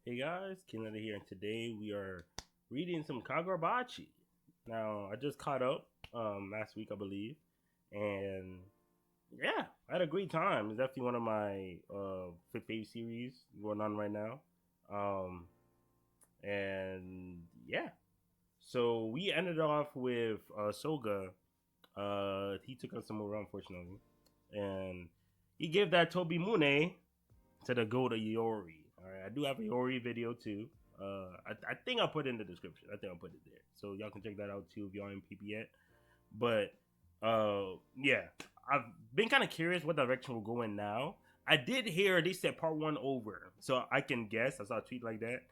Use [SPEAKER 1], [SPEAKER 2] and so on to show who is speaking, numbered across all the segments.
[SPEAKER 1] Hey guys, Canada here, and today we are reading some Kagurabachi. Now, I just caught up last week, I believe, and yeah, I had a great time. It's definitely one of my favorite series going on right now, um, and yeah. So we ended off with Soga. He took us some more, unfortunately, and he gave that Toby Mune to the goat of Iori. All right, I do have a Iori video too. I think I'll put it in the description. I think I'll put it there, so y'all can check that out too if y'all ain't PP yet. But yeah, I've been kind of curious what direction we're going now. I did hear they said part one over, so I can guess. I saw a tweet like that.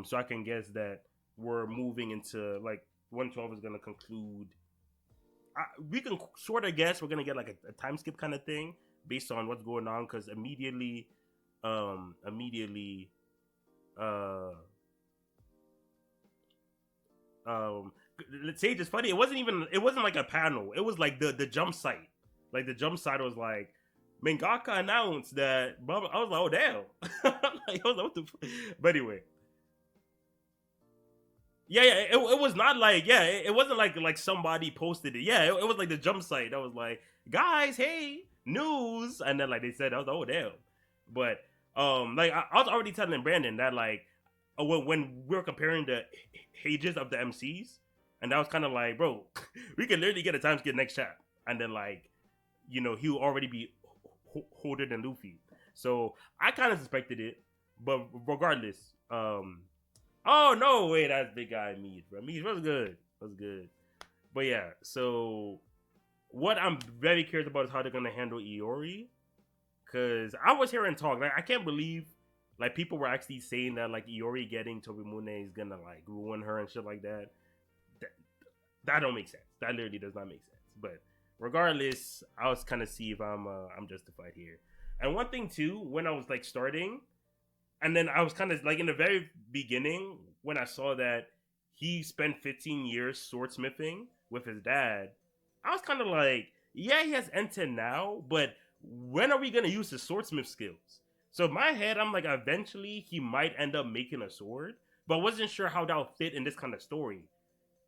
[SPEAKER 1] So I can guess that we're moving into like 112 is gonna conclude. We can sort of guess we're gonna get like a time skip kind of thing based on what's going on because immediately uh um let's say it's funny, it wasn't like a panel, it was like the jump site, like the jump site was like mangaka announced that blah, blah. I was like, oh damn. Like, I was like, what the but anyway, yeah, it was not like, yeah, it wasn't like somebody posted it, yeah, it was like the jump site that was like, guys, hey, news, and then like they said, I was like, oh damn. But like I was already telling Brandon that like when we were comparing the ages of the MCs, and that was kind of like, bro, we could literally get a time skip next chat, and then like, he'll already be older than Luffy. So I kind of suspected it, but regardless, oh no, wait, that's big guy Mead, bro. Mead was good, was good. But yeah, so what I'm very curious about is how they're gonna handle Iori, because I was hearing talk, like I can't believe like people were actually saying that like Iori getting Tobimune is gonna like ruin her and shit like that. That, that don't make sense. That literally does not make sense. But regardless, I was kind of see if I'm justified here. And one thing too, when I was like starting, and then I was kind of like in the very beginning when I saw that he spent 15 years swordsmithing with his dad, I was kind of like, yeah, he has Enta now, but when are we gonna use his swordsmith skills? So in my head, I'm like, eventually he might end up making a sword, but I wasn't sure how that would fit in this kind of story,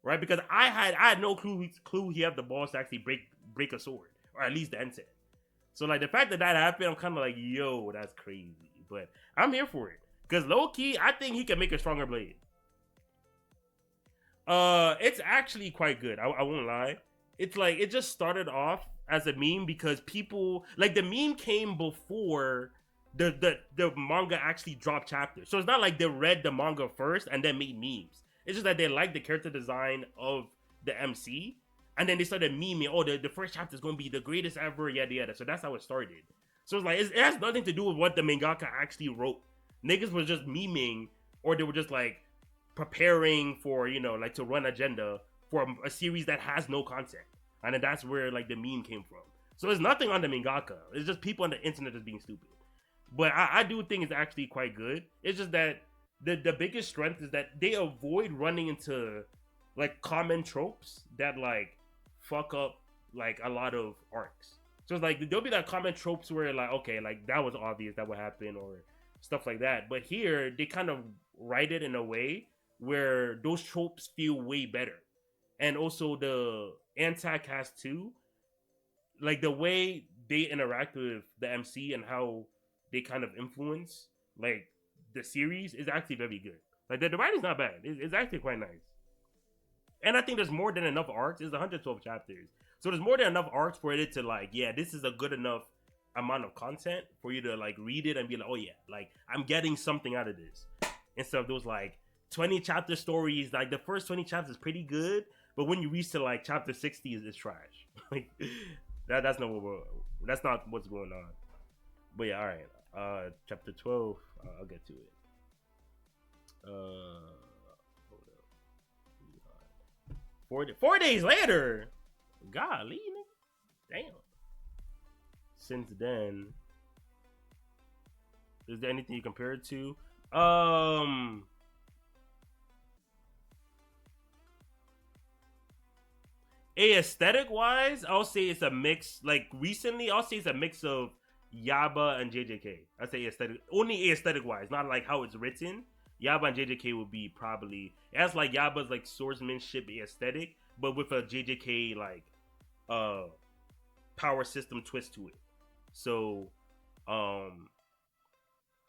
[SPEAKER 1] right? Because I had no clue he had the balls to actually break a sword, or at least the Enta. So like the fact that that happened, I'm kind of like, yo, that's crazy. But I'm here for it because low key, I think he can make a stronger blade. It's actually quite good. I won't lie. It's like it just started off as a meme because people like the meme came before the manga actually dropped chapters. So it's not like they read the manga first and then made memes. It's just that they liked the character design of the MC, and then they started memeing. Oh, the first chapter is going to be the greatest ever, yada yada. So that's how it started. So it's like it has nothing to do with what the mangaka actually wrote. Niggas was just memeing, or they were just like preparing for, like to run agenda for a series that has no content, and then that's where like the meme came from. So it's nothing on the mangaka. It's just people on the internet just being stupid. But I do think it's actually quite good. It's just that the biggest strength is that they avoid running into like common tropes that like fuck up like a lot of arcs. So it's like there'll be that common tropes where like, okay, like that was obvious that would happen or stuff like that. But here they kind of write it in a way where those tropes feel way better. And also the anti-cast too, like the way they interact with the MC and how they kind of influence like the series is actually very good. Like the writing's not bad. It's actually quite nice. And I think there's more than enough arcs. It's 112 chapters, so there's more than enough arcs for it to like, yeah, this is a good enough amount of content for you to like read it and be like, oh yeah, like I'm getting something out of this. Instead of those like 20 chapter stories, like the first 20 chapters is pretty good, but when you reach to like chapter 60, it's trash. Like that's not what's going on. But yeah, all right. Chapter 12. I'll get to it. Hold up. 4 days later. Golly, nigga. Damn. Since then, is there anything you compare it to? Aesthetic wise, I'll say it's a mix. Like recently, I'll say it's a mix of Yaba and JJK. I say aesthetic, only aesthetic wise, not like how it's written. Yaba and JJK would be probably, it has like Yaba's like swordsmanship aesthetic, but with a JJK like power system twist to it. So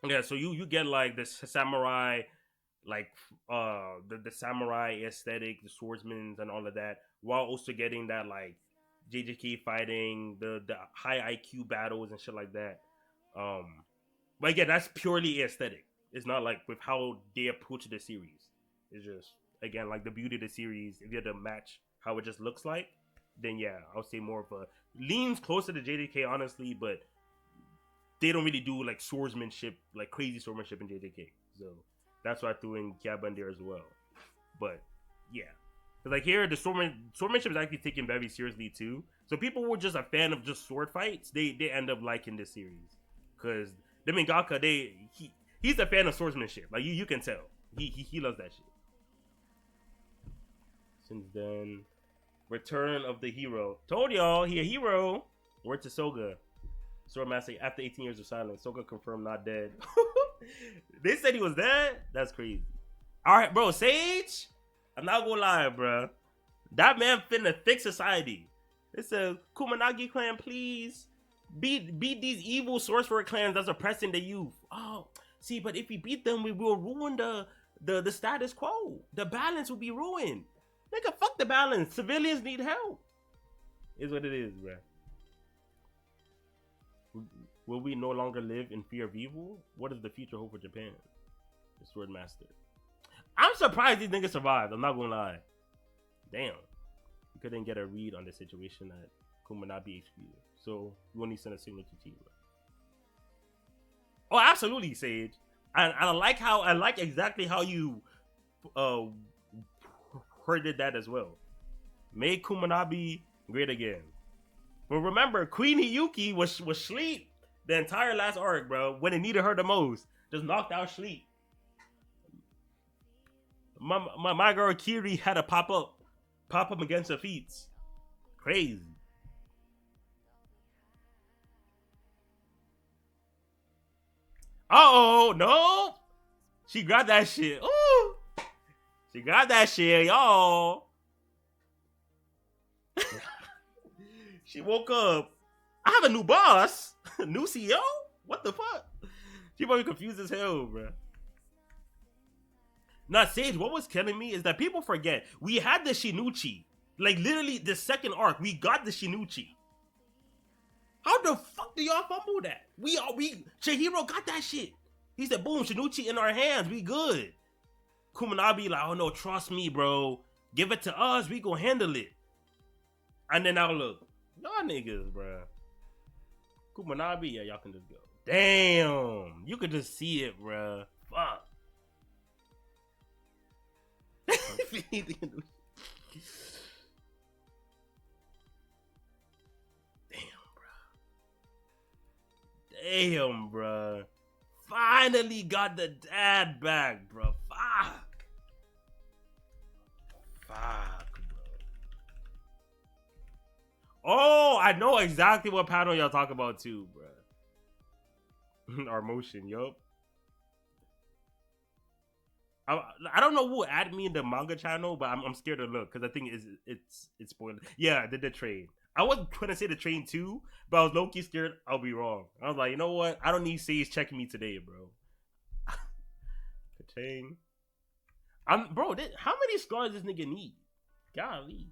[SPEAKER 1] yeah, so you get like the samurai, like the samurai aesthetic, the swordsmen and all of that, while also getting that like JJK fighting, the high IQ battles and shit like that. But again, that's purely aesthetic. It's not like with how they approach the series. It's just again like the beauty of the series. If you had to match how it just looks like, then yeah, I would say more of a leans closer to JJK honestly, but they don't really do like swordsmanship, like crazy swordsmanship in JJK. So that's why I threw in Gaba in there as well. But yeah, because like here, the swordsmanship is actually taken very seriously too. So people who were just a fan of just sword fights, they end up liking this series because the mangaka, he's a fan of swordsmanship. Like you can tell he loves that shit. Since then, Return of the Hero. Told y'all he a hero. Word to Soga. Swordmaster after 18 years of silence. Soga confirmed not dead. They said he was dead? That's crazy. Alright, bro. Sage? I'm not gonna lie, bro. That man finna fix society. It says, Kumanagi clan, please. Beat these evil sorcerer clans that's oppressing the youth. Oh, see, but if we beat them, we will ruin the status quo. The balance will be ruined. Nigga, fuck the balance. Civilians need help. Is what it is, bro. Will we no longer live in fear of evil? What is the future hope for Japan? The Swordmaster. I'm surprised these niggas survived. I'm not gonna lie. Damn. We couldn't get a read on the situation at Kumanabe HQ. So we only send a signal to Chihiro. Oh, absolutely, Sage. And I like exactly how you worded that as well. Make Kumanabe great again. But remember, Queen Hiyuki was sleep the entire last arc, bro. When it needed her the most, just knocked out sleep. My girl Kiri had to pop up against her feet. Crazy. Uh-oh, no. She grabbed that shit. Ooh. She grabbed that shit, y'all. She woke up. I have a new boss. New CEO? What the fuck? She probably confused as hell, bro. Now, Sage, what was killing me is that people forget we had the Shinichi. Like, literally, the second arc, we got the Shinichi. How the fuck do y'all fumble that? Chihiro got that shit. He said, boom, Shinichi in our hands, we good. Kumanabe like, oh no, trust me, bro. Give it to us, we gonna handle it. And then now look, y'all niggas, bro. Kumanabe, yeah, y'all can just go. Damn, you could just see it, bro. Fuck. Damn, bro. Finally got the dad back, bro. Fuck, bro. Oh, I know exactly what panel y'all talk about too, bro. Our motion, yup. I don't know who added me in the manga channel, but I'm scared to look because I think it's spoiled. Yeah, the train. I was gonna say the train too, but I was low-key scared I'll be wrong. I was like, you know what? I don't need Sage checking me today, bro. The train. Bro, how many scars does this nigga need? Golly.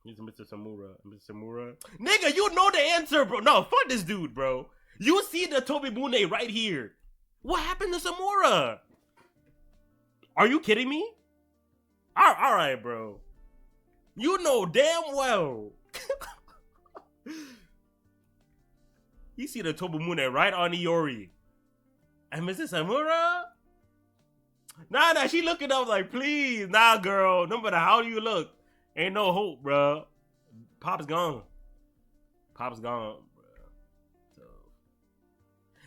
[SPEAKER 1] Here's Mr. Samura. Mr. Samura. Nigga, you know the answer, bro. No, fuck this dude, bro. You see the Tobimune right here. What happened to Samura? Are you kidding me? All right, bro. You know damn well. You see the Tobimune right on Iori. And Mrs. Samura? Nah, she looking up like, please, nah, girl. No matter how you look, ain't no hope, bro. Pop's gone. Pop's gone, bro. So.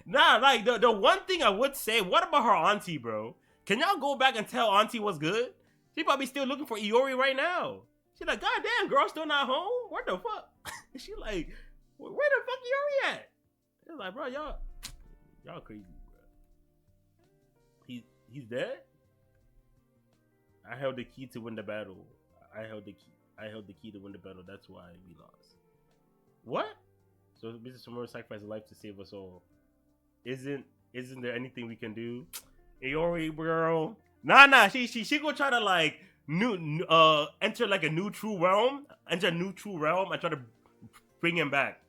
[SPEAKER 1] Nah, like, the one thing I would say, what about her auntie, bro? Can y'all go back and tell auntie what's good? She probably still looking for Iori right now. She like, God damn, girl, still not home? What the fuck? She like, where the fuck Iori at? It's like, bro, y'all crazy, bro. He's dead. I held the key to win the battle. I held the key. I held the key to win the battle. That's why we lost. What? So Mr. Samura sacrificed a life to save us all. Isn't there anything we can do? Iori, bro. Nah. She gonna try to like enter like a new true realm. Enter a new true realm and try to bring him back.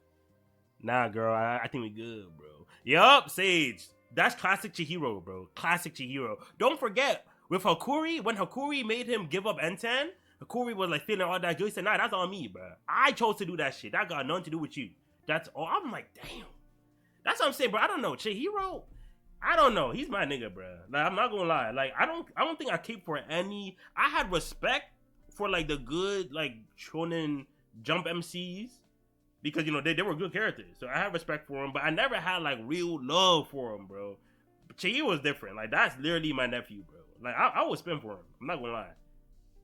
[SPEAKER 1] Nah, girl. I think we good, bro. Yup, Sage. That's classic Chihiro, bro. Classic Chihiro. Don't forget with Hakuri, when Hakuri made him give up N10, Hakuri was like feeling all that joy. He said, nah, that's on me, bro. I chose to do that shit. That got nothing to do with you. That's all. I'm like, damn. That's what I'm saying, bro. I don't know. Chihiro, I don't know. He's my nigga, bro. Like, I'm not gonna lie. Like, I don't think I cape for any. I had respect for like the good like shonen jump MCs because you know they were good characters. So I have respect for them, but I never had like real love for them, bro. But Chihiro was different. Like that's literally my nephew, bro. Like I would spin for him. I'm not gonna lie.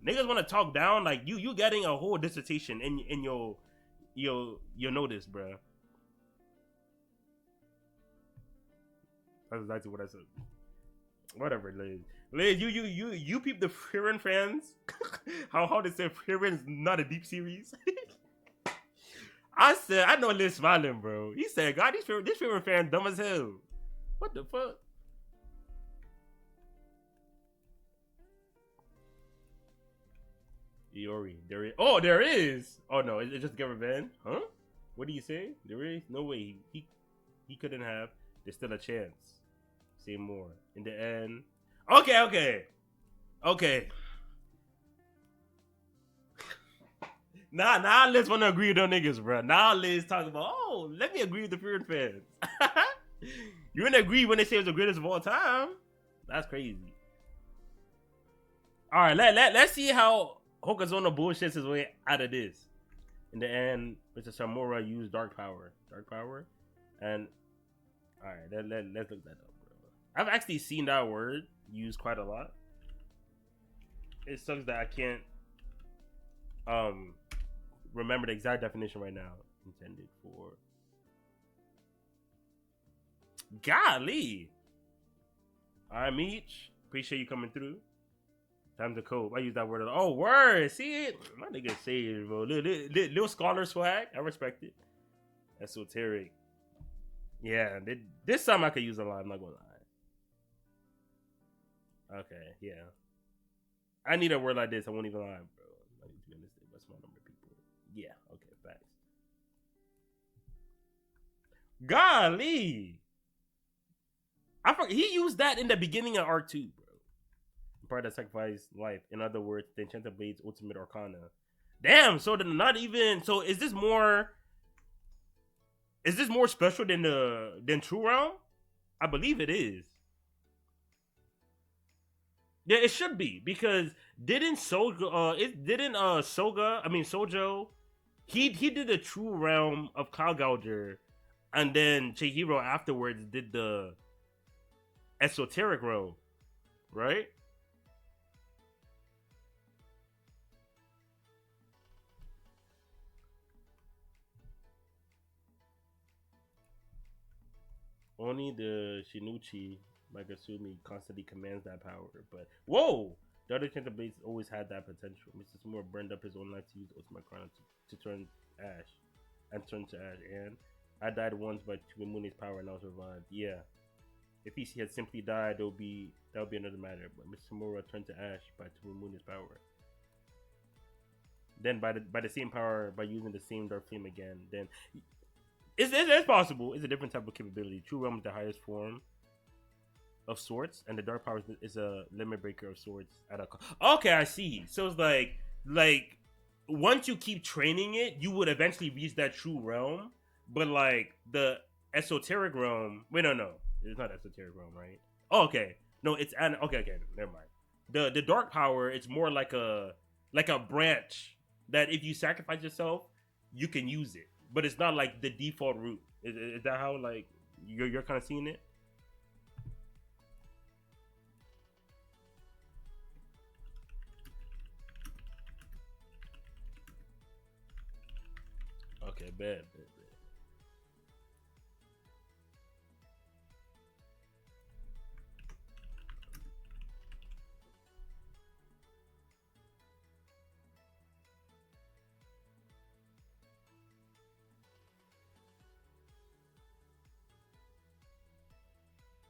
[SPEAKER 1] Niggas want to talk down like you getting a whole dissertation in your notice, bro. That's exactly what I said. Whatever, Liz. Liz, you peep the Frieren fans. how they say Frieren's not a deep series. I said I know Liz smiling, bro. He said, God, this Frieren fan dumb as hell. What the fuck? Iori, there is. Oh, there is. Oh no, it's just get revenge, huh? What do you say? There is no way he couldn't have. There's still a chance. Say more in the end. Okay. Nah, Liz wanna agree with them niggas, bro. Now Liz talking about, oh, let me agree with the Feared fans. You wouldn't agree when they say it was the greatest of all time. That's crazy. All right, let's see how Hokazono bullshits his way out of this. In the end, Mr. Samura used dark power, and all right, let's look that up, bro. I've actually seen that word used quite a lot. It sucks that I can't remember the exact definition right now. Intended for. Golly. All right, Meech. Appreciate you coming through. Time to cope. I use that word. Oh, word. See it? My nigga say it, bro. Little scholar swag. I respect it. Esoteric. Yeah, this time I could use a lot. I'm not gonna lie. Okay, yeah. I need a word like this. I won't even lie, bro. I need to understand a small number of people. Yeah, okay, facts. Golly. I forgot. He used that in the beginning of Arc 2, bro. Part that sacrificed life. In other words, the Enchanted Blade's ultimate arcana. Damn, so not even. So is this more special than True Realm? I believe it is. Yeah, it should be because Sojo, he did the True Realm of Cloud Gouger, and then Chihiro afterwards did the Esoteric Realm, right? Only the Shinichi Magasumi constantly commands that power, but whoa! The other Enchanted Blades always had that potential. Mr. Samura burned up his own life to use Ultimate Crown to turn ash. And I died once by Tsunemune's power and I was revived. Yeah. If he had simply died, that would be another matter. But Mr. Samura turned to ash by Tsunemune's power. Then by the same power, by using the same dark flame again, then it's possible. It's a different type of capability. True Realm is the highest form of sorts, and the dark power is a limit breaker of sorts. Okay, I see. So it's like once you keep training it, you would eventually reach that True Realm. But like the Esoteric Realm, wait, no, it's not Esoteric Realm, right? Oh, okay, no, it's okay, never mind. The dark power, it's more like a branch that if you sacrifice yourself, you can use it, but it's not like the default route. Is that how like you're kind of seeing it? Okay, bad.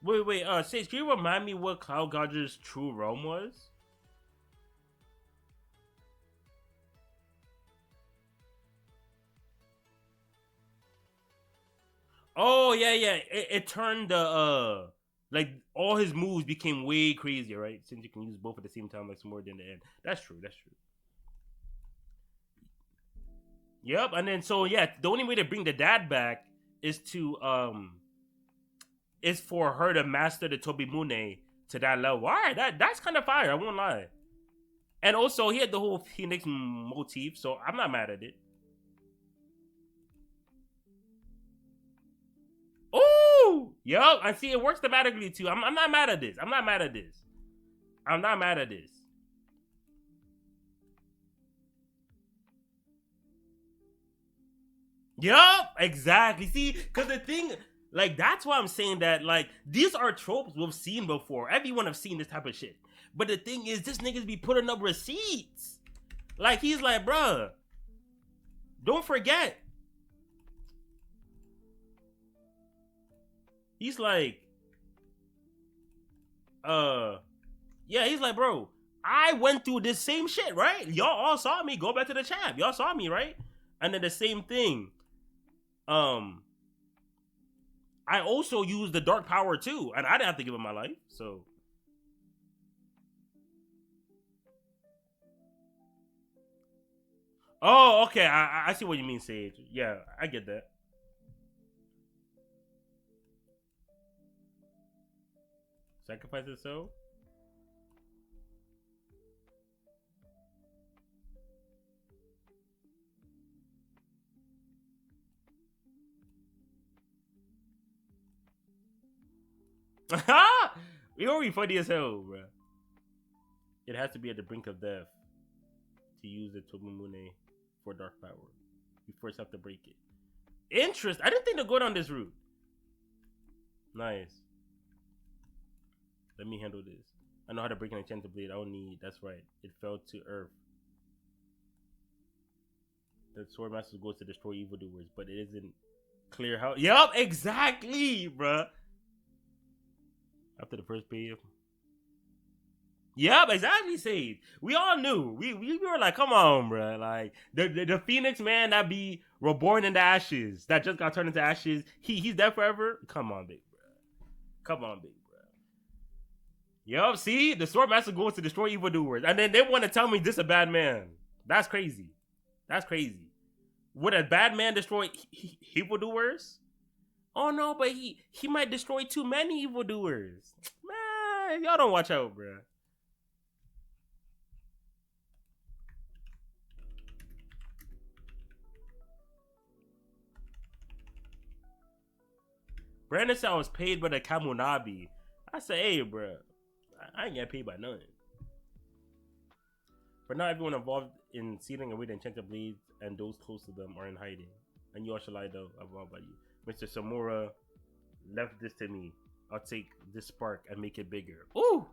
[SPEAKER 1] Wait. Sage, can you remind me what Cloud Godger's true realm was? Oh yeah. It turned the like all his moves became way crazier, right? Since you can use both at the same time, like some more than the end. That's true. That's true. Yep. And then so yeah, the only way to bring the dad back is to is for her to master the Tobimune to that level. All right, that's kind of fire. I won't lie. And also, he had the whole Phoenix motif, so I'm not mad at it. Oh, yup. I see it works thematically too. I'm not mad at this. I'm not mad at this. I'm not mad at this. Yup, exactly. See, because the thing, like, that's why I'm saying that, like, these are tropes we've seen before. Everyone have seen this type of shit. But the thing is, this niggas be putting up receipts. Like, he's like, bruh, don't forget. He's like, yeah, he's like, bro, I went through this same shit, right? Y'all all saw me. Go back to the chat. Y'all saw me, right? And then the same thing. I also used the dark power too, and I didn't have to give him my life, so. Oh, okay. I see what you mean, Sage. Yeah, I get that. Sacrifice his soul? You're already funny as hell, bro. It has to be at the brink of death to use the Tobimune for dark power. You first have to break it. Interest. I didn't think to go down this route. Nice. Let me handle this. I know how to break an enchanted blade. I don't need. That's right. It fell to earth. The sword master goes to destroy evildoers, but it isn't clear how. Yup, exactly, bruh. After the first page. Yep, exactly, Sage. We all knew. We were like, come on, bro. Like the Phoenix man that be reborn in the ashes, that just got turned into ashes. He's dead forever. Come on, big bro. Come on, big bro. Yup, see, the sword master goes to destroy evildoers, and then they want to tell me this a bad man. That's crazy. That's crazy. Would a bad man destroy evildoers? Oh no, but he might destroy too many evildoers. Man, y'all don't watch out, bro. Brandon said I was paid by the Kamunabi. I said, hey, bro, I ain't get paid by nothing. But not everyone involved in sealing away the enchanted blades and those close to them are in hiding. And you all should lie though, about you. Mr. Samura left this to me. I'll take this spark and make it bigger. Ooh!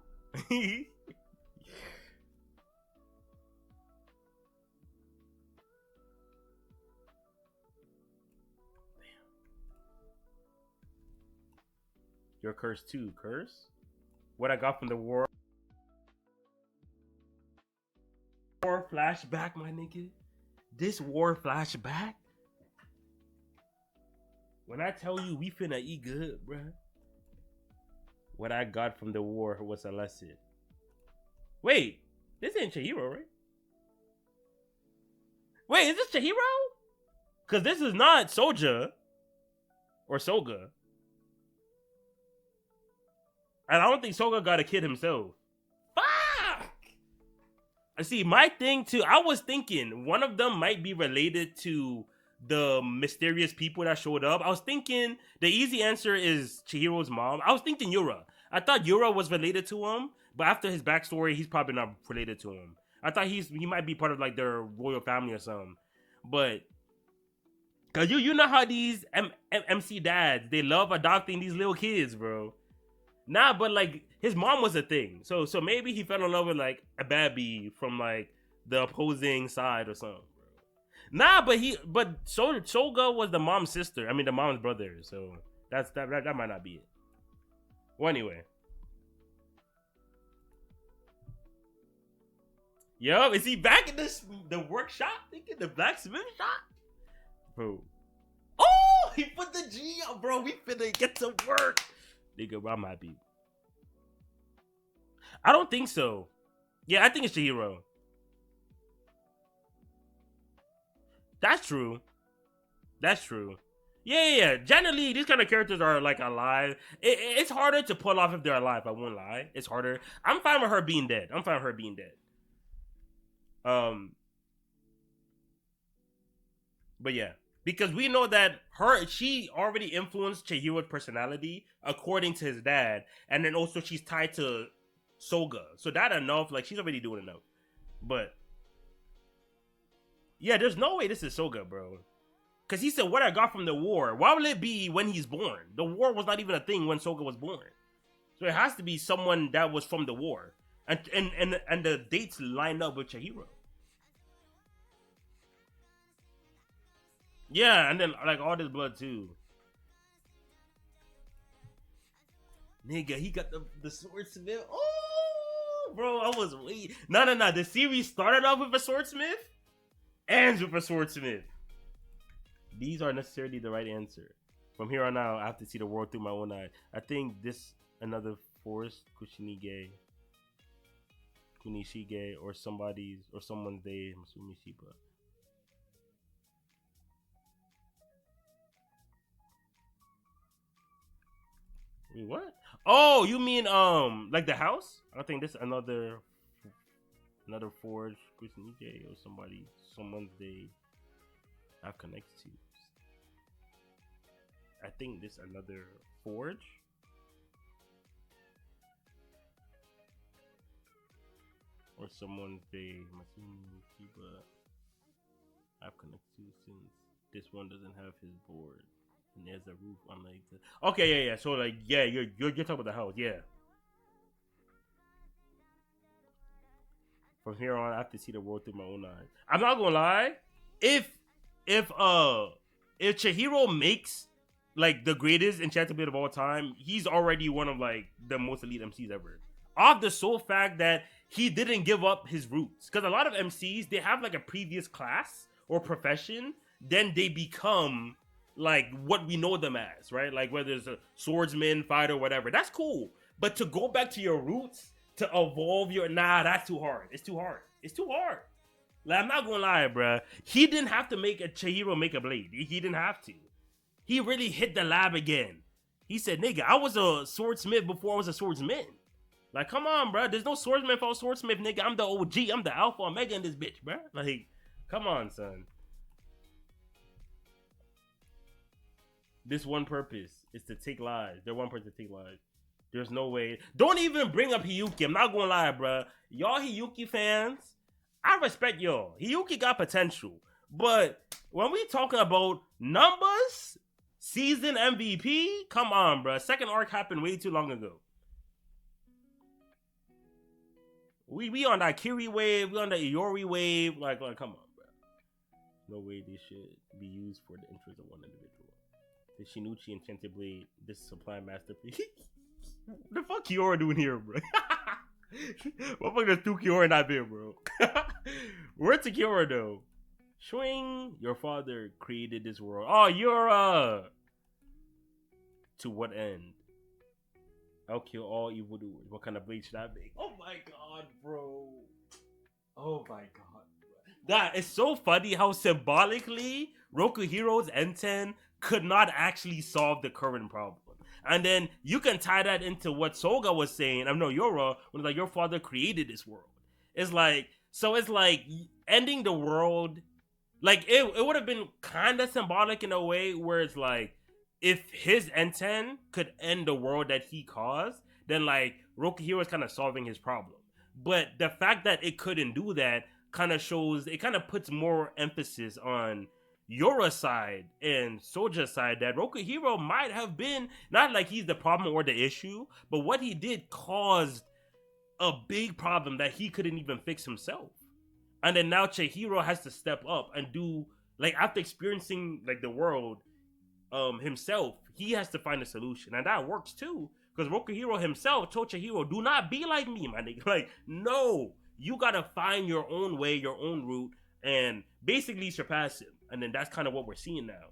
[SPEAKER 1] You're cursed too. Curse? What I got from the war flashback, my nigga. This war flashback. When I tell you we finna eat good, bruh. What I got from the war was a lesson. Wait, this ain't Chihiro, right? Wait, is this Chihiro? Cause this is not Soja or Soga. And I don't think Soga got a kid himself. Fuck! I see, my thing too, I was thinking one of them might be related to the mysterious people that showed up. I was thinking the easy answer is Chihiro's mom. I was thinking Yura. I thought Yura was related to him, but after his backstory, he's probably not related to him. I thought he might be part of like their royal family or something. But cause you know how these MC dads, they love adopting these little kids, bro. Nah, but like his mom was a thing. So maybe he fell in love with like a baby from like the opposing side or something. Nah, but Soga was the mom's sister. I mean, the mom's brother. So that might not be it. Well, anyway. Yo, is he back in the workshop? Thinking the blacksmith shop? Bro. Oh, he put the G up, bro. We finna get to work. Nigga, I'm happy. I don't think so. Yeah, I think it's Chihiro. That's true. That's true. Yeah. Generally, these kind of characters are like alive. It's harder to pull off if they're alive. I won't lie. It's harder. I'm fine with her being dead. But yeah, because we know that she already influenced Chihiro's personality according to his dad, and then also she's tied to Soga. So that enough, like she's already doing enough. But yeah, there's no way this is Soga, bro. Because he said, what I got from the war. Why would it be when he's born? The war was not even a thing when Soga was born. So it has to be someone that was from the war. And the dates line up with Chihiro. Yeah, and then like all this blood too. Nigga, he got the swordsmith. Oh, bro, I was waiting. No. The series started off with a swordsmith, ends with a swordsmith. These are necessarily the right answer. From here on out, I have to see the world through my own eyes. I think this another force, Kunishige, or someone's day, Masumi Shiba. Wait, what? Oh, you mean like the house? I think this another forge, Kunishige, or someone's day I've connected to. I think this another forge. Or someone's day, Masumi Kiba. I've connected to since this one doesn't have his board. And there's a roof on like the... Okay, yeah. So like, yeah, you're talking about the house, yeah. From here on, I have to see the world through my own eyes. I'm not gonna lie. If Chihiro makes like the greatest enchanted blade of all time, he's already one of like the most elite MCs ever. Off the sole fact that he didn't give up his roots. Because a lot of MCs, they have like a previous class or profession, then they become like what we know them as, right? Like whether it's a swordsman, fighter, whatever. That's cool. But to go back to your roots, to evolve your... Nah, that's too hard. It's too hard. Like, I'm not gonna lie, bruh. He didn't have to make a Chihiro make a blade. He didn't have to. He really hit the lab again. He said, nigga, I was a swordsmith before I was a swordsman. Like, come on, bruh. There's no swordsman without swordsmith, nigga. I'm the OG. I'm the alpha omega in this bitch, bruh. Like, come on, son. This one purpose is to take lives. Their one purpose to take lives. There's no way. Don't even bring up Hiyuki. I'm not gonna lie, bruh. Y'all Hiyuki fans, I respect y'all. Hiyuki got potential. But when we talking about numbers, season MVP, come on, bruh. Second arc happened way too long ago. We on that Kiri wave, we on the Iori wave. Like come on, bro. No way this should be used for the interest of one individual. The Shinuchi Enchanted Blade, this supply masterpiece. What the fuck Kiora doing here, bro? What the fuck does 2 Kiora not there, bro? Where's the Kiora though? Swing, your father created this world. Oh, you're to what end? I'll kill all evildoers. What kind of blade should I make? Oh my god, bro. Oh my god, bro. That is so funny how symbolically Rokuhiro's N10 could not actually solve the current problem. And then you can tie that into what Soga was saying. I know Yora, when like your father created this world. It's like, so it's like ending the world. Like it would have been kind of symbolic in a way where it's like, if his N10 could end the world that he caused, then like Rokuhiro is kind of solving his problem. But the fact that it couldn't do that kind of shows, it kind of puts more emphasis on Yora's side and Soja's side that Rokuhiro might have been, not like he's the problem or the issue, but what he did caused a big problem that he couldn't even fix himself. And then now Chihiro has to step up and do, like after experiencing like the world himself, he has to find a solution, and that works too Because Rokuhiro himself told Chihiro, do not be like me, my nigga. Like, no. You gotta find your own way, your own route, and basically surpass him. And then that's kind of what we're seeing now.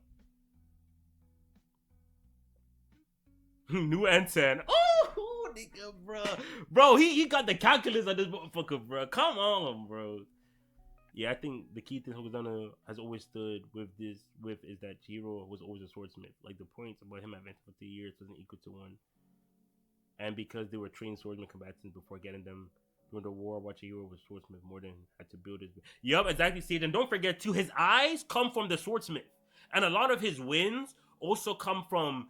[SPEAKER 1] New Ensign. Oh, nigga, bro. Bro, he got the calculus on this motherfucker, bro. Come on, bro. Yeah, I think the key thing Hokusana has always stood with is that Chihiro was always a swordsmith. Like, the points about him advancing for 3 years wasn't equal to 1. And because they were trained swordsman combatants before getting them during the war, while Chihiro was swordsmith more than had to build his... Yup, exactly, Sage. And don't forget, too, his eyes come from the swordsmith. And a lot of his wins also come from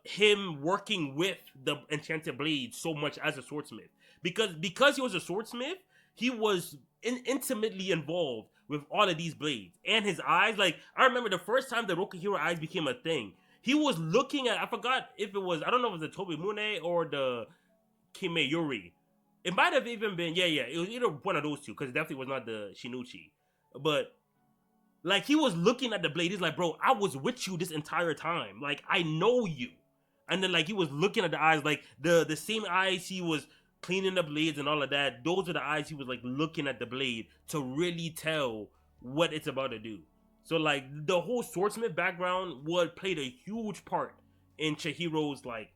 [SPEAKER 1] him working with the enchanted blade so much as a swordsmith. Because he was a swordsmith, he was intimately involved with all of these blades. And his eyes, like, I remember the first time the Rokuhiro eyes became a thing, he was looking at, I forgot if it was, I don't know if it was the Tobimune or the Kimeyuri. It might have even been, it was either one of those two, because it definitely was not the Shinuchi. But, like, he was looking at the blade, he's like, bro, I was with you this entire time. Like, I know you. And then, like, he was looking at the eyes, like, the same eyes he was cleaning the blades and all of that, those are the eyes he was, like, looking at the blade to really tell what it's about to do. So, like, the whole swordsmith background played a huge part in Chihiro's, like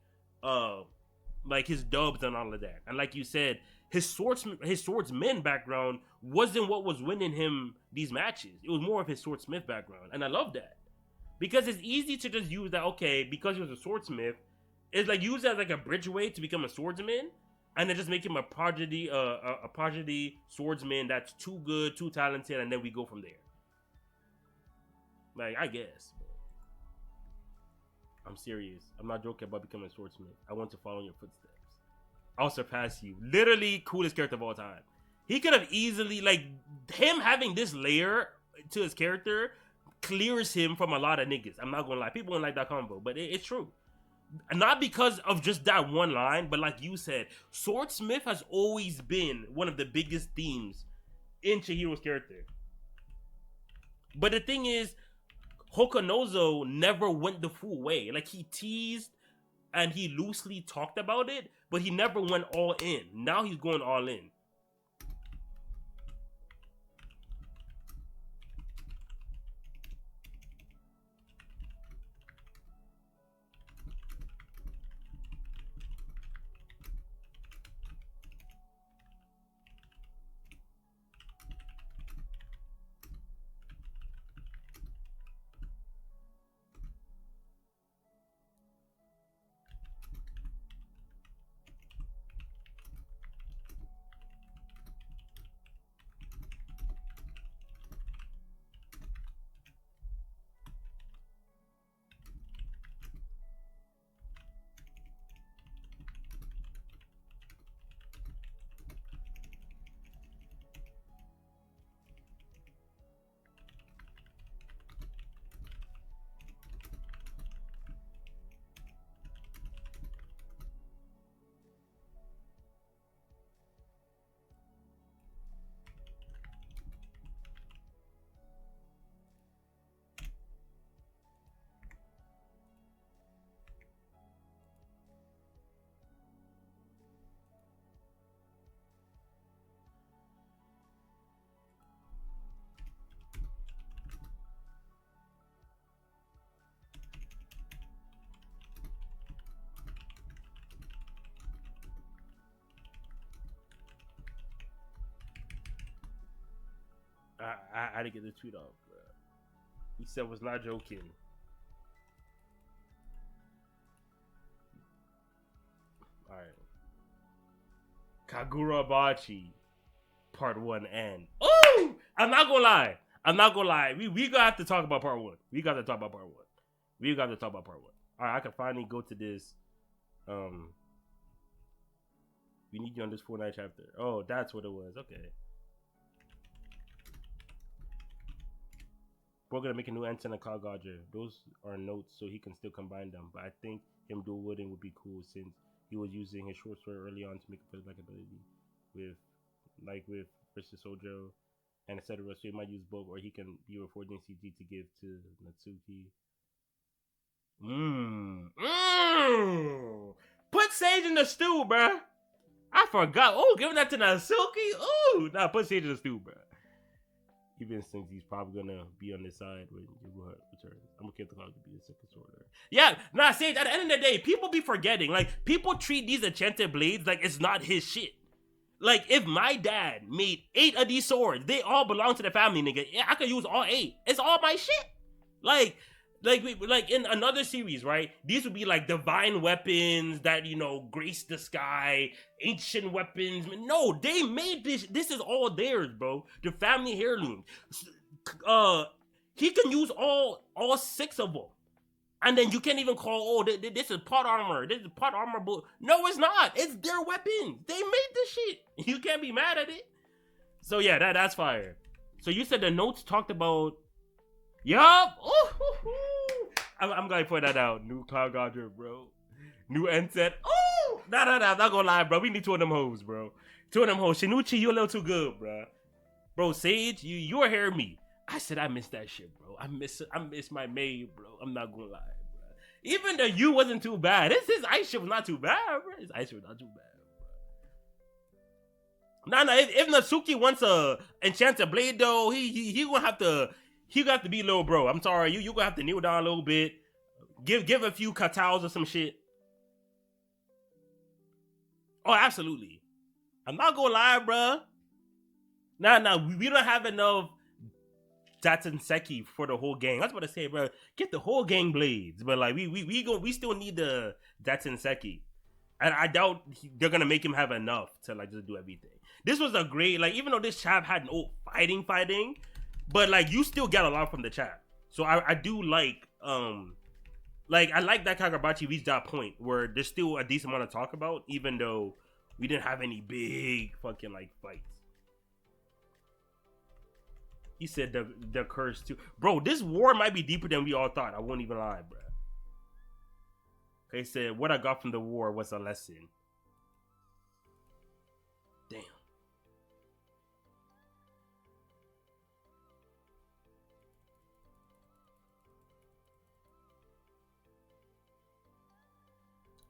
[SPEAKER 1] his dubs and all of that. And like you said, his swordsman background wasn't what was winning him these matches. It was more of his swordsmith background. And I love that. Because it's easy to just use that, okay, because he was a swordsmith, it's like use that as like a bridgeway to become a swordsman, and then just make him a prodigy swordsman that's too good, too talented, and then we go from there. Like, I guess. I'm serious. I'm not joking about becoming a swordsmith. I want to follow in your footsteps. I'll surpass you. Literally coolest character of all time. He could have easily, like, him having this layer to his character clears him from a lot of niggas. I'm not gonna lie. People don't like that combo, but it's true. Not because of just that one line, but like you said, swordsmith has always been one of the biggest themes in Chihiro's character. But the thing is, Hokunozo never went the full way. Like, he teased and he loosely talked about it, but he never went all in. Now he's going all in. I had to get the tweet off, bro. He said was not joking. Alright. Kagurabachi Part 1 end. Oh! I'm not gonna lie. We gonna have to talk about Part 1. We got to talk about Part 1. Alright, I can finally go to this. We need you on this 4-night chapter. Oh, that's what it was. Okay. We're gonna make a new antenna called Godger. Those are notes, so he can still combine them. But I think him dual wielding would be cool since he was using his short sword early on to make a like ability with versus Sojo and etc. So he might use both, or he can be reforging CG to give to Natsuki. Put Sage in the stew, bruh. I forgot. Oh, giving that to Natsuki. Oh, nah, put Sage in the stew, bruh. Even since he's probably gonna be on this side when you return. I'm gonna give the clock to be the second sorter. Yeah, nah, Sage, at the end of the day, people be forgetting. Like, people treat these enchanted blades like it's not his shit. Like, if my dad made 8 of these swords, they all belong to the family, nigga. Yeah, I could use all 8. It's all my shit. Like in another series, right? These would be like divine weapons that, you know, grace the sky, ancient weapons. No, they made this. This is all theirs, bro. The family heirloom. He can use all 6 of them. And then you can't even call, this is pot armor. This is pot armor. No, it's not. It's their weapons. They made this shit. You can't be mad at it. So yeah, that's fire. So you said the notes talked about. Yup. I'm gonna point that out. New Cloud Godric, bro. New Enset. Oh, nah. I'm not gonna lie, bro. We need 2 of them hoes, bro. 2 of them hoes. Shinichi, you a little too good, bro. Bro, Sage, you are hearing me. I said I miss that shit, bro. I miss my maid, bro. I'm not gonna lie, bro. Even the you wasn't too bad. His ice shit was not too bad, bro. His ice shit was not too bad, bro. Nah. If Natsuki wants a enchanted blade though, he gonna have to. He gonna have to be little bro. I'm sorry, you gonna have to kneel down a little bit. Give a few kataos or some shit. Oh, absolutely. I'm not gonna lie, bro. Nah. We don't have enough Datsenseki for the whole gang. I was about to say, bro, get the whole gang blades, but like we still need the Datsenseki. And I doubt they're gonna make him have enough to like just do everything. This was a great, like, even though this chap had no fighting. But like you still get a lot from the chat, so I do like I like that Kagurabachi reached that point where there's still a decent amount to talk about, even though we didn't have any big fucking like fights. He said the curse too, bro. This war might be deeper than we all thought. I won't even lie, bro. He said what I got from the war was a lesson. Damn.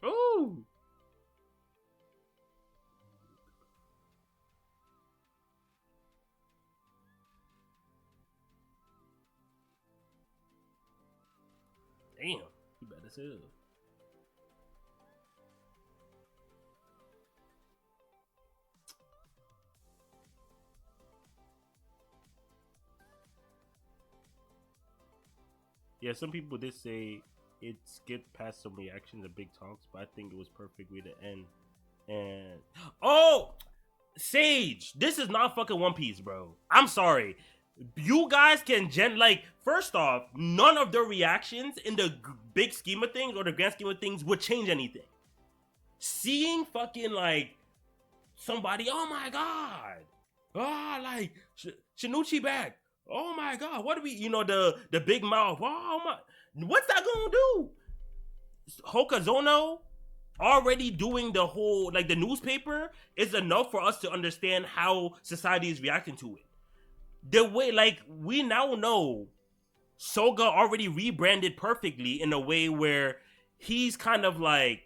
[SPEAKER 1] Ooh. Damn. You better say it. Yeah, some people did say it skipped past some reactions and big talks, but I think it was perfect way to end. And Sage, this is not fucking One Piece, bro. I'm sorry. You guys can first off, none of their reactions in the big scheme of things or the grand scheme of things would change anything. Seeing fucking like somebody, oh my god, like Shinichi back. Oh my god, what do we, the big mouth, oh my, what's that gonna do? Hokazono already doing the whole, like the newspaper is enough for us to understand how society is reacting to it. The way, like, we now know Soga already rebranded perfectly in a way where he's kind of like,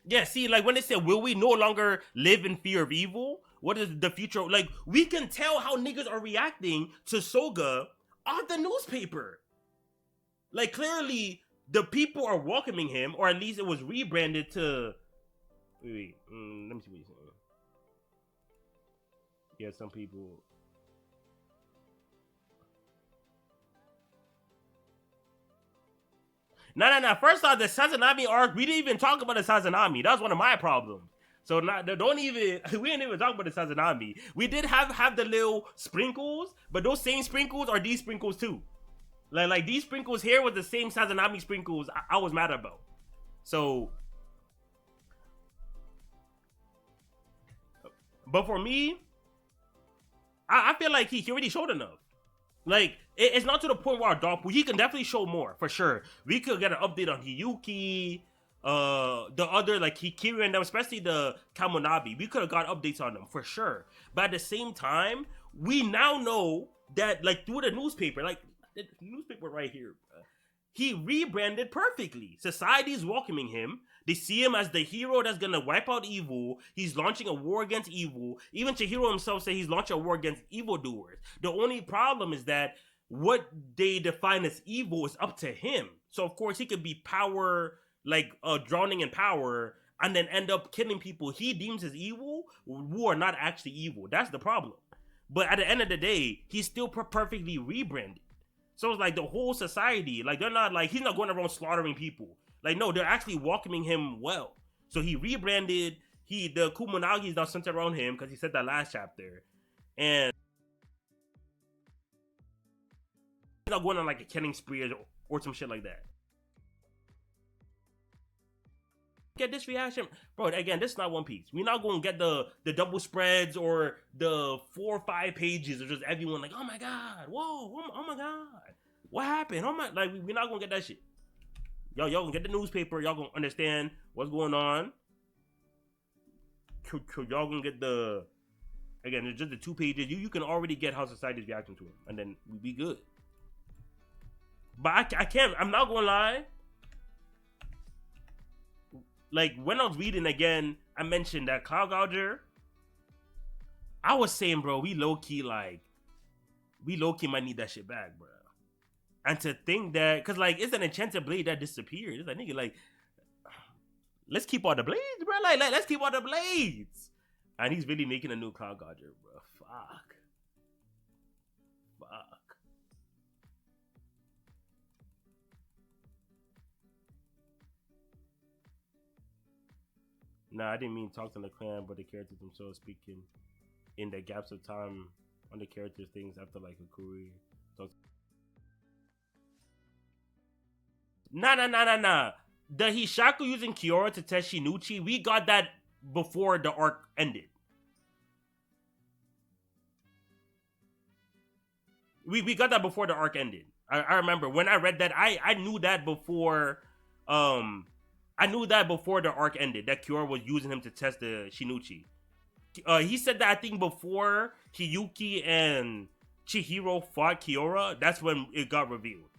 [SPEAKER 1] yeah, see, like when they said, will we no longer live in fear of evil? What is the future? Like, we can tell how niggas are reacting to Soga on the newspaper. Like, clearly, the people are welcoming him, or at least it was rebranded to... Wait, let me see what you're saying. Yeah, some people... No. First off, the Sazanami arc, we didn't even talk about the Sazanami. That was one of my problems. So we didn't even talk about the Sazanami. We did have the little sprinkles, but those same sprinkles are these sprinkles too. Like these sprinkles here was the same Sazanami sprinkles I was mad about. So, but for me, I feel like he already showed enough. Like, it's not to the point where our dog, he can definitely show more, for sure. We could get an update on Hiyuki, the other, like, Hikiri and them, especially the Kamonabi. We could have got updates on them, for sure. But at the same time, we now know that, like, through the newspaper, like, the newspaper right here, bro. He rebranded perfectly. Society's welcoming him. They see him as the hero that's gonna wipe out evil. He's launching a war against evil. Even Chihiro himself said he's launching a war against evildoers. The only problem is that what they define as evil is up to him. So of course he could be power, like drowning in power, and then end up killing people he deems as evil who are not actually evil. That's the problem. But at the end of the day, he's still perfectly rebranded. So it's like the whole society, like they're not like, he's not going around slaughtering people. Like, no, they're actually welcoming him well. So he rebranded, the Kumonagi is now centered around him because he said that last chapter. And he's not going on like a killing spree or some shit like that. Get this reaction, bro. Again, this is not One Piece. We're not gonna get the double spreads or the 4 or 5 pages of just everyone like, oh my god, whoa, oh my god, what happened? Oh my, like we're not gonna get that shit. Y'all gonna get the newspaper. Y'all gonna understand what's going on. Y'all gonna get the, again, it's just the 2 pages. You can already get how society's reacting to him, and then we be good. But I can't. I'm not gonna lie. Like, when I was reading again, I mentioned that Cloud Gouger. I was saying, bro, we low-key might need that shit back, bro. And to think that, because, like, it's an enchanted blade that disappeared. It's like, nigga, like, let's keep all the blades, bro. Like let's keep all the blades. And he's really making a new Cloud Gouger, bro. Fuck. Nah, I didn't mean talk to the clan, but the characters themselves speaking in the gaps of time on the characters' things after like a career. Nah. The Hishaku using Kiora to test Shinuchi, we got that before the arc ended. We got that before the arc ended. I remember when I read that, I knew that before I knew that before the arc ended, that Kiora was using him to test the Shinuchi. He said that, I think, before Hiyuki and Chihiro fought Kiora, that's when it got revealed.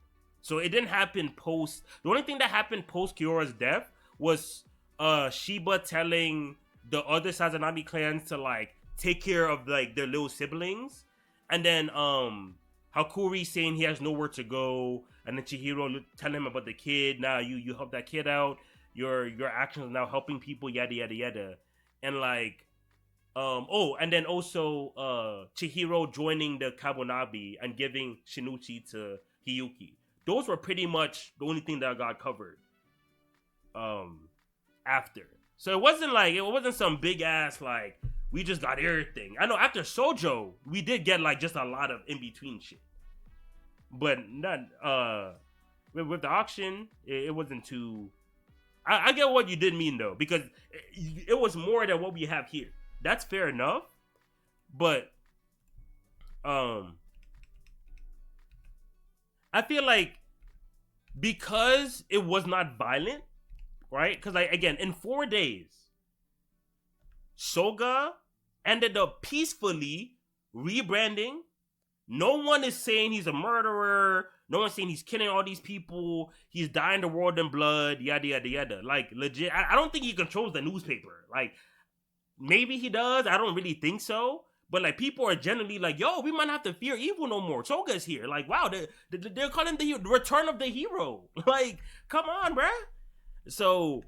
[SPEAKER 1] So it didn't happen post. The only thing that happened post Kiora's death was Shiba telling the other Sazanami clans to like take care of like their little siblings, and then Hakuri saying he has nowhere to go, and then Chihiro telling him about the kid. Now you help that kid out. Your actions are now helping people, yada yada yada. And like and then also Chihiro joining the Kabunabi and giving Shinuchi to Hiyuki. Those were pretty much the only thing that got covered after. So it wasn't some big ass like we just got everything. I know after Sojo we did get like just a lot of in between shit, but not with the auction it wasn't too. I get what you did mean though, because it was more than what we have here. That's fair enough, but I feel like because it was not violent, right? Because like again, in 4 days, Soga ended up peacefully rebranding. No one is saying he's a murderer. No one's saying he's killing all these people. He's dyeing the world in blood, yada, yada, yada. Like, legit, I don't think he controls the newspaper. Like, maybe he does. I don't really think so. But, like, people are generally like, yo, we might not have to fear evil no more. Soga's here. Like, wow, they're calling the return of the hero. Like, come on, bruh. So,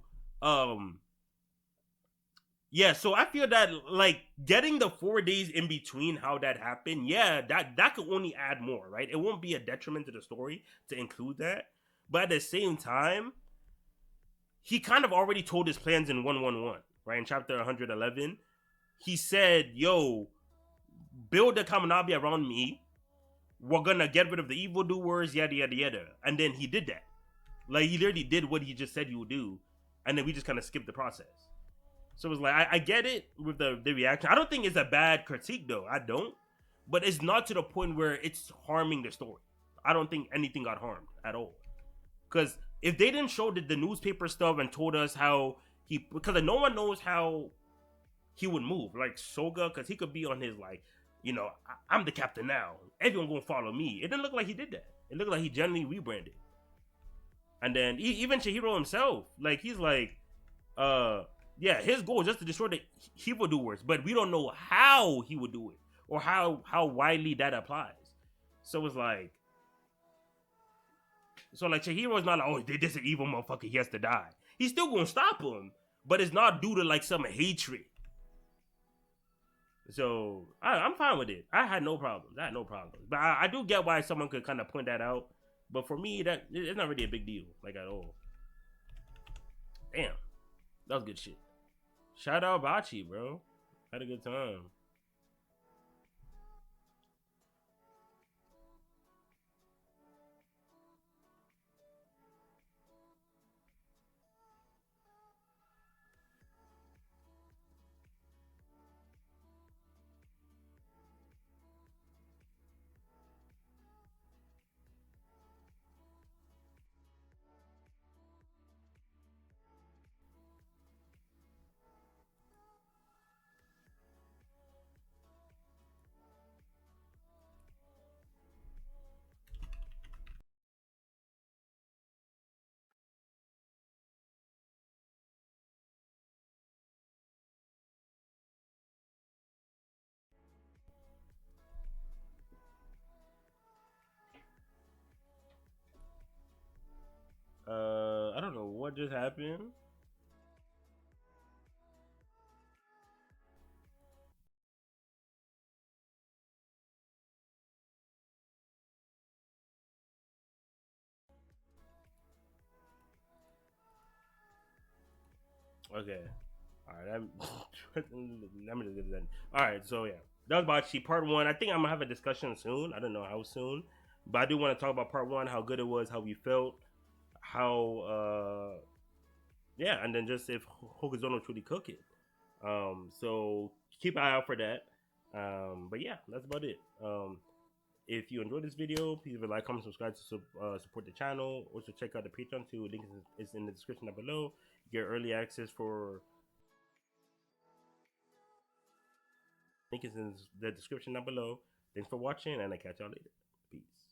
[SPEAKER 1] yeah, so I feel that, like, getting the 4 days in between how that happened, yeah, that could only add more, right? It won't be a detriment to the story to include that. But at the same time, he kind of already told his plans in 111, right? In chapter 111, he said, yo, build the Kaminabi around me. We're gonna get rid of the evildoers, yada, yada, yada. And then he did that. Like, he literally did what he just said he would do. And then we just kind of skipped the process. So it's like, I get it with the reaction. I don't think it's a bad critique, though. I don't. But it's not to the point where it's harming the story. I don't think anything got harmed at all. Because if they didn't show the newspaper stuff and told us how he... Because no one knows how he would move. Like Soga, because he could be on his, like, you know, I'm the captain now. Everyone gonna follow me. It didn't look like he did that. It looked like he genuinely rebranded. And then even Chihiro himself, like he's like, uh, yeah, his goal is just to destroy the evil doers, but we don't know how he would do it or how widely that applies. So it's like, so like Chihiro is not like, oh, this is an evil motherfucker, he has to die. He's still gonna stop him, but it's not due to like some hatred. So I'm fine with it. I had no problems. But I do get why someone could kind of point that out. But for me, that it's not really a big deal, like at all. Damn, that was good shit. Shout out Bachi, bro. Had a good time. I don't know what just happened. Okay. All right. Let me just get that. All right. So yeah, that was Bachi part one. I think I'm gonna have a discussion soon. I don't know how soon, but I do want to talk about part one, how good it was, how we felt, how yeah, and then just if Hokuzono truly cook it. So keep an eye out for that. But yeah, that's about it. If you enjoyed this video, please leave a like, comment, subscribe to support the channel. Also check out the Patreon too. Link is in the description down below. Get early access for link is in the description down below. Thanks for watching, and I catch y'all later. Peace.